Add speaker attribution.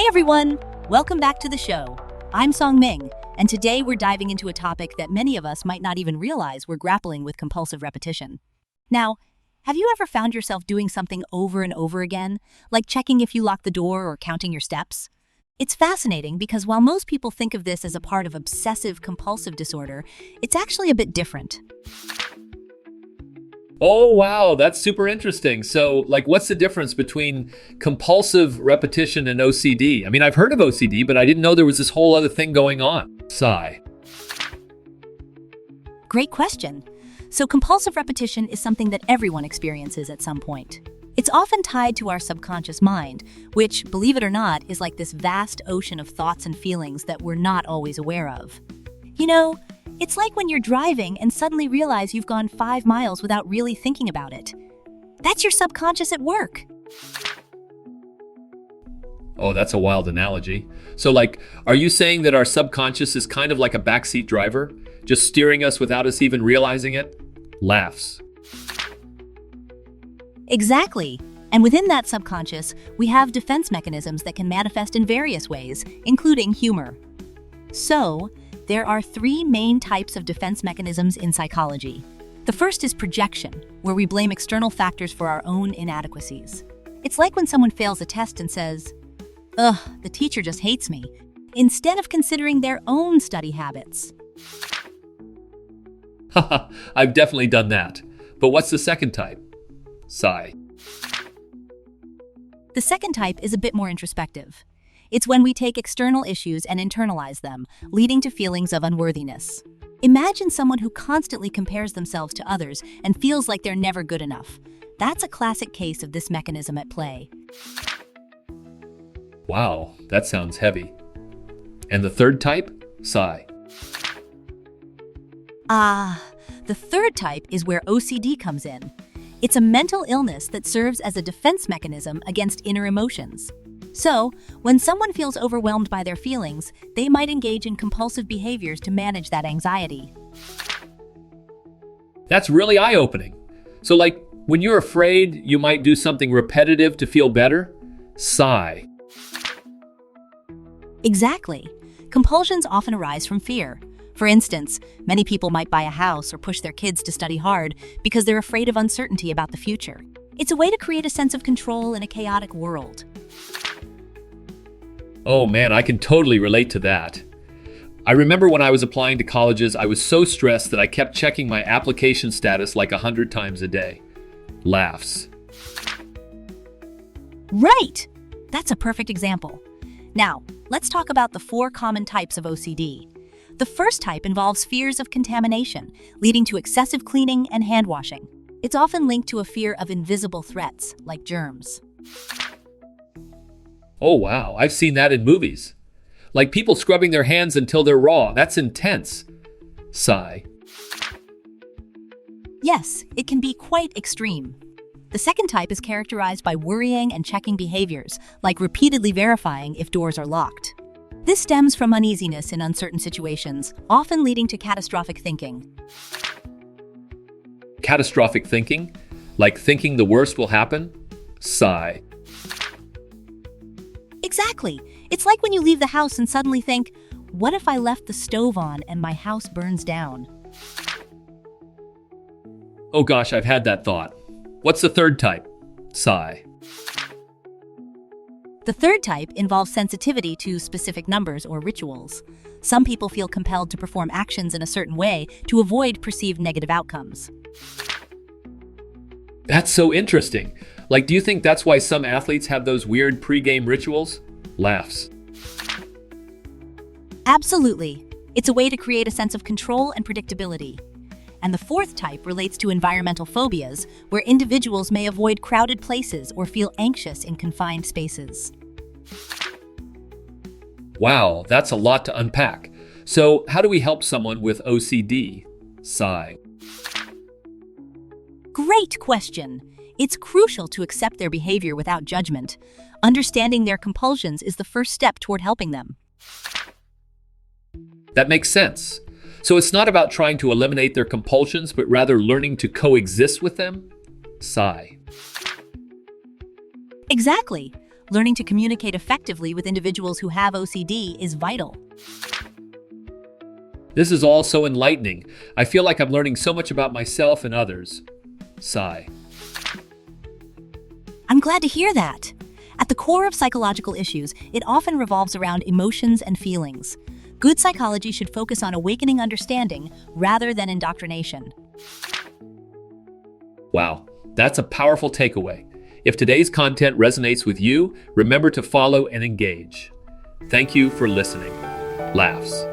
Speaker 1: everyone! Welcome back to the show. I'm Ming, and today we're diving into a topic that many of us might not even realize we're grappling with: compulsive repetition. Now, have you ever found yourself doing something over and over again, like checking if you locked the door or counting your steps? It's fascinating because while most people think of this as a part of obsessive-compulsive disorder, it's actually a bit different.
Speaker 2: Oh, wow, that's super interesting. So, what's the difference between compulsive repetition and OCD? I mean, I've heard of OCD, but I didn't know there was this whole other thing going on. Sigh.
Speaker 1: Great question. So compulsive repetition is something that everyone experiences at some point. It's often tied to our subconscious mind, which, believe it or not, is like this vast ocean of thoughts and feelings that we're not always aware of. You know, it's like when you're driving and suddenly realize you've gone 5 miles without really thinking about it. That's your subconscious at work.
Speaker 2: Oh, that's a wild analogy. So, are you saying that our subconscious is kind of like a backseat driver, just steering us without us even realizing it? Laughs.
Speaker 1: Exactly. And within that subconscious, we have defense mechanisms that can manifest in various ways, including humor. So, there are 3 main types of defense mechanisms in psychology. The first is projection, where we blame external factors for our own inadequacies. It's like when someone fails a test and says, "Ugh, the teacher just hates me," instead of considering their own study habits.
Speaker 2: Haha, I've definitely done that. But what's the second type? Sigh.
Speaker 1: The second type is a bit more introspective. It's when we take external issues and internalize them, leading to feelings of unworthiness. Imagine someone who constantly compares themselves to others and feels like they're never good enough. That's a classic case of this mechanism at play.
Speaker 2: Wow, that sounds heavy. And the third type? Sigh.
Speaker 1: The third type is where OCD comes in. It's a mental illness that serves as a defense mechanism against inner emotions. So, when someone feels overwhelmed by their feelings, they might engage in compulsive behaviors to manage that anxiety.
Speaker 2: That's really eye-opening. So, when you're afraid, you might do something repetitive to feel better? Sigh.
Speaker 1: Exactly. Compulsions often arise from fear. For instance, many people might buy a house or push their kids to study hard because they're afraid of uncertainty about the future. It's a way to create a sense of control in a chaotic world.
Speaker 2: Oh man, I can totally relate to that. I remember when I was applying to colleges, I was so stressed that I kept checking my application status 100 times a day. Laughs.
Speaker 1: Right! That's a perfect example. Now, let's talk about the 4 common types of OCD. The first type involves fears of contamination, leading to excessive cleaning and hand washing. It's often linked to a fear of invisible threats, like germs.
Speaker 2: Oh wow, I've seen that in movies. Like people scrubbing their hands until they're raw. That's intense. Sigh.
Speaker 1: Yes, it can be quite extreme. The second type is characterized by worrying and checking behaviors, like repeatedly verifying if doors are locked. This stems from uneasiness in uncertain situations, often leading to catastrophic thinking.
Speaker 2: Catastrophic thinking? Like thinking the worst will happen? Sigh.
Speaker 1: Exactly. It's like when you leave the house and suddenly think, what if I left the stove on and my house burns down?
Speaker 2: Oh gosh, I've had that thought. What's the third type? Sigh.
Speaker 1: The third type involves sensitivity to specific numbers or rituals. Some people feel compelled to perform actions in a certain way to avoid perceived negative outcomes.
Speaker 2: That's so interesting. Do you think that's why some athletes have those weird pre-game rituals? Laughs.
Speaker 1: Absolutely. It's a way to create a sense of control and predictability. And the fourth type relates to environmental phobias, where individuals may avoid crowded places or feel anxious in confined spaces.
Speaker 2: Wow, that's a lot to unpack. So, how do we help someone with OCD? Sigh.
Speaker 1: Great question. It's crucial to accept their behavior without judgment. Understanding their compulsions is the first step toward helping them.
Speaker 2: That makes sense. So it's not about trying to eliminate their compulsions, but rather learning to coexist with them? Sigh.
Speaker 1: Exactly. Learning to communicate effectively with individuals who have OCD is vital.
Speaker 2: This is all so enlightening. I feel like I'm learning so much about myself and others. Sigh.
Speaker 1: I'm glad to hear that. At the core of psychological issues, it often revolves around emotions and feelings. Good psychology should focus on awakening understanding rather than indoctrination.
Speaker 2: Wow, that's a powerful takeaway. If today's content resonates with you, remember to follow and engage. Thank you for listening. Laughs.